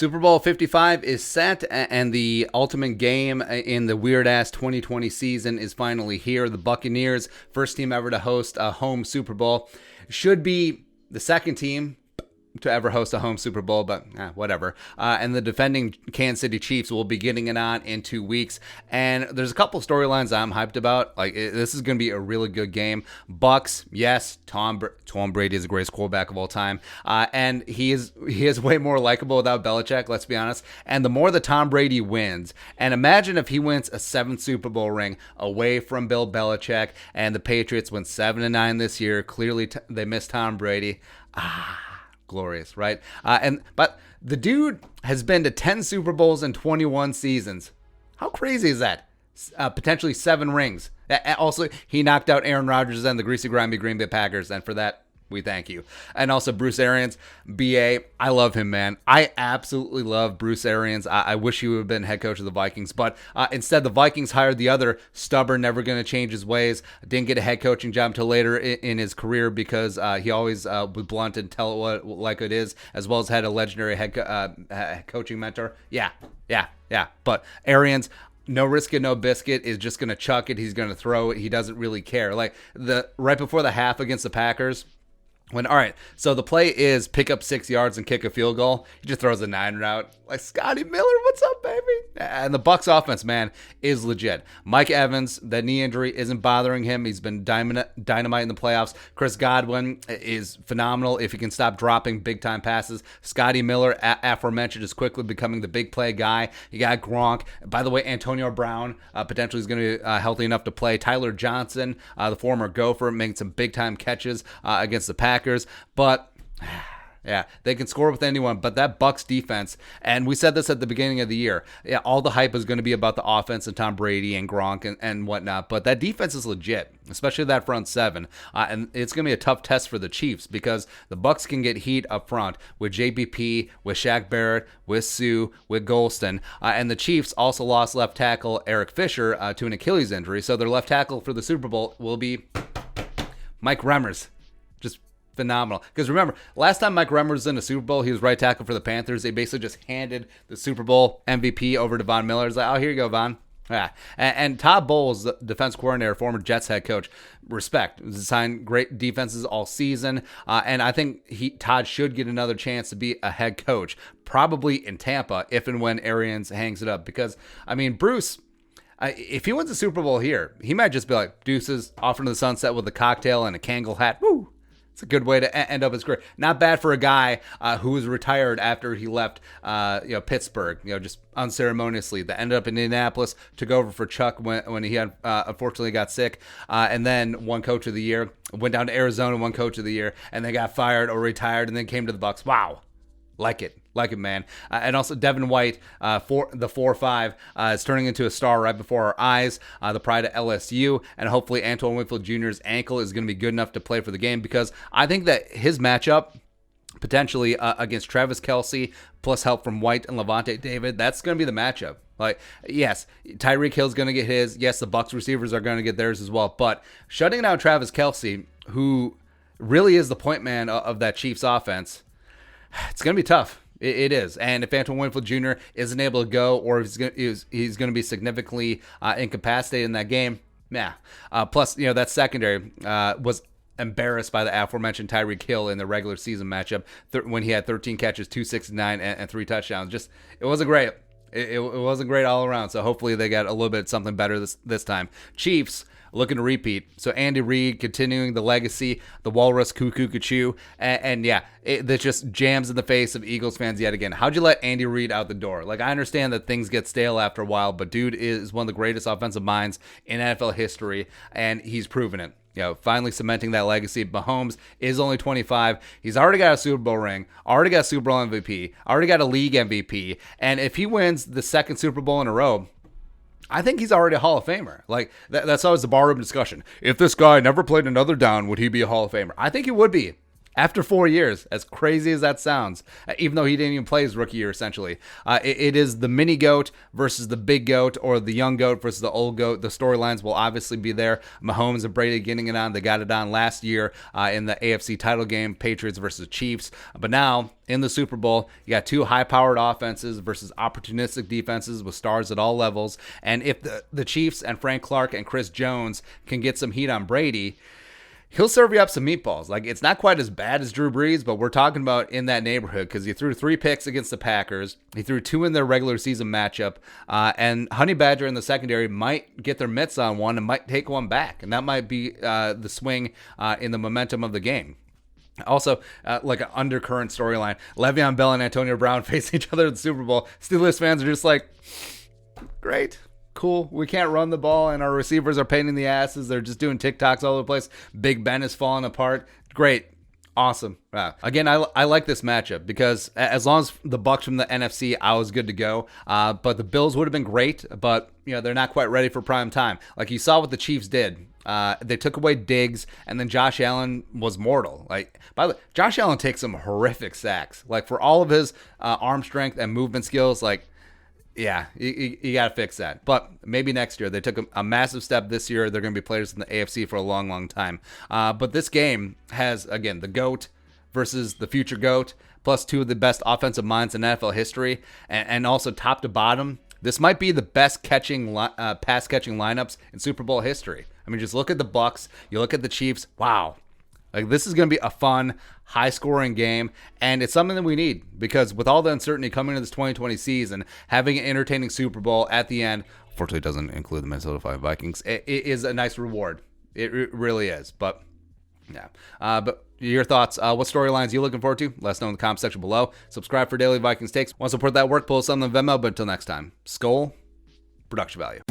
Super Bowl 55 is set, and the ultimate game in the weird-ass 2020 season is finally here. The Buccaneers, first team ever to host a home Super Bowl, should be the second team to ever host a home Super Bowl, but whatever. And the defending Kansas City Chiefs will be getting it on in 2 weeks. And there's a couple storylines I'm hyped about. This is going to be a really good game. Bucks, yes, Tom Brady is the greatest quarterback of all time. And he is way more likable without Belichick, let's be honest. And the more that Tom Brady wins, and imagine if he wins a 7th Super Bowl ring away from Bill Belichick, and the Patriots win 7-9 this year. Clearly, they miss Tom Brady. Glorious, right? But the dude has been to 10 Super Bowls in 21 seasons. How crazy is that? Potentially 7 rings. Also, he knocked out Aaron Rodgers and the greasy, grimy Green Bay Packers, and for that, we thank you. And also Bruce Arians, BA. I love him, man. I absolutely love Bruce Arians. I wish he would have been head coach of the Vikings, but instead the Vikings hired the other stubborn, never going to change his ways. Didn't get a head coaching job until later in his career because he always was blunt and tell it like it is, as well as had a legendary head coaching mentor. Yeah. But Arians, no risk it, no biscuit, is just going to chuck it. He's going to throw it. He doesn't really care. Like right before the half against the Packers, so the play is pick up 6 yards and kick a field goal. He just throws a 9 route. Like, Scotty Miller, what's up, baby? And the Bucs offense, man, is legit. Mike Evans, that knee injury isn't bothering him. He's been dynamite in the playoffs. Chris Godwin is phenomenal if he can stop dropping big-time passes. Scotty Miller, aforementioned, is quickly becoming the big play guy. You got Gronk. By the way, Antonio Brown potentially is going to be healthy enough to play. Tyler Johnson, the former Gopher, making some big-time catches against the Packers. But yeah, they can score with anyone, but that Bucs defense, and we said this at the beginning of the year, all the hype is going to be about the offense and Tom Brady and Gronk and whatnot, but that defense is legit, especially that front seven, and it's going to be a tough test for the Chiefs because the Bucs can get heat up front with JPP, with Shaq Barrett, with Sue, with Golston, and the Chiefs also lost left tackle Eric Fisher to an Achilles injury, so their left tackle for the Super Bowl will be Mike Remmers. Just phenomenal. Because remember, last time Mike Remmers was in a Super Bowl, he was right tackle for the Panthers. They basically just handed the Super Bowl MVP over to Von Miller. It's like, oh, here you go, Von. Yeah. And Todd Bowles, the defense coordinator, former Jets head coach, respect. Signed great defenses all season. And I think Todd should get another chance to be a head coach, probably in Tampa, if and when Arians hangs it up. Because, I mean, Bruce, if he wins a Super Bowl here, he might just be like, deuces, off into the sunset with a cocktail and a Kangol hat. Woo! It's a good way to end up his career. Not bad for a guy who was retired after he left Pittsburgh, just unceremoniously. That ended up in Indianapolis, took over for Chuck when he had unfortunately got sick, and then won Coach of the Year. Went down to Arizona, won Coach of the Year, and then got fired or retired, and then came to the Bucs. Wow. Like it, man. And also Devin White, for the 4-5, is turning into a star right before our eyes. The pride of LSU, and hopefully Antoine Winfield Jr.'s ankle is going to be good enough to play for the game because I think that his matchup potentially against Travis Kelce plus help from White and Levante David, that's going to be the matchup. Like, yes, Tyreek Hill's going to get his. Yes, the Bucs receivers are going to get theirs as well. But shutting down Travis Kelce, who really is the point man of that Chiefs offense, it's going to be tough. It is. And if Antoine Winfield Jr. isn't able to go, or if he's going to be significantly incapacitated in that game, plus, that secondary was embarrassed by the aforementioned Tyreek Hill in the regular season matchup when he had 13 catches, 269, and 3 touchdowns. Just, it wasn't great. It wasn't great all around. So hopefully they got a little bit something better this time. Chiefs looking to repeat. So Andy Reid continuing the legacy, the Walrus Cuckoo Cachoo, and that just jams in the face of Eagles fans yet again. How'd you let Andy Reid out the door? Like, I understand that things get stale after a while, but dude is one of the greatest offensive minds in NFL history, and he's proven it. Finally cementing that legacy. Mahomes is only 25. He's already got a Super Bowl ring, already got a Super Bowl MVP, already got a league MVP, and if he wins the 2nd Super Bowl in a row, I think he's already a Hall of Famer. Like, that's always the barroom discussion. If this guy never played another down, would he be a Hall of Famer? I think he would be. After 4 years, as crazy as that sounds, even though he didn't even play his rookie year, essentially, it is the mini GOAT versus the big GOAT, or the young GOAT versus the old GOAT. The storylines will obviously be there. Mahomes and Brady getting it on. They got it on last year in the AFC title game, Patriots versus Chiefs. But now, in the Super Bowl, you got two high-powered offenses versus opportunistic defenses with stars at all levels. And if the Chiefs and Frank Clark and Chris Jones can get some heat on Brady, he'll serve you up some meatballs. Like, it's not quite as bad as Drew Brees, but we're talking about in that neighborhood, because he threw 3 picks against the Packers. He threw 2 in their regular season matchup. And Honey Badger in the secondary might get their mitts on one and might take one back. And that might be the swing in the momentum of the game. Also, like an undercurrent storyline, Le'Veon Bell and Antonio Brown facing each other in the Super Bowl. Steelers fans are just like, great. Cool. We can't run the ball, and our receivers are pain in the asses. They're just doing TikToks all over the place. Big Ben is falling apart. Great. Awesome. Again, I like this matchup because as long as the Bucs from the NFC, I was good to go. But the Bills would have been great, but they're not quite ready for prime time. Like you saw what the Chiefs did. They took away Diggs, and then Josh Allen was mortal. Like, by the way, Josh Allen takes some horrific sacks. Like, for all of his arm strength and movement skills, like, yeah, you got to fix that. But maybe next year. They took a massive step this year. They're going to be players in the AFC for a long, long time. But this game has, again, the GOAT versus the future GOAT, plus 2 of the best offensive minds in NFL history, and also top to bottom. This might be the best pass-catching lineups in Super Bowl history. I mean, just look at the Bucs. You look at the Chiefs. Wow. Like, this is going to be a fun, high-scoring game, and it's something that we need because with all the uncertainty coming into this 2020 season, having an entertaining Super Bowl at the end, unfortunately it doesn't include the Minnesota Vikings, it is a nice reward. It really is, but yeah. But your thoughts, what storylines you looking forward to? Let us know in the comment section below. Subscribe for daily Vikings takes. Want to support that work, pull something on Venmo, but until next time, Skol, production value.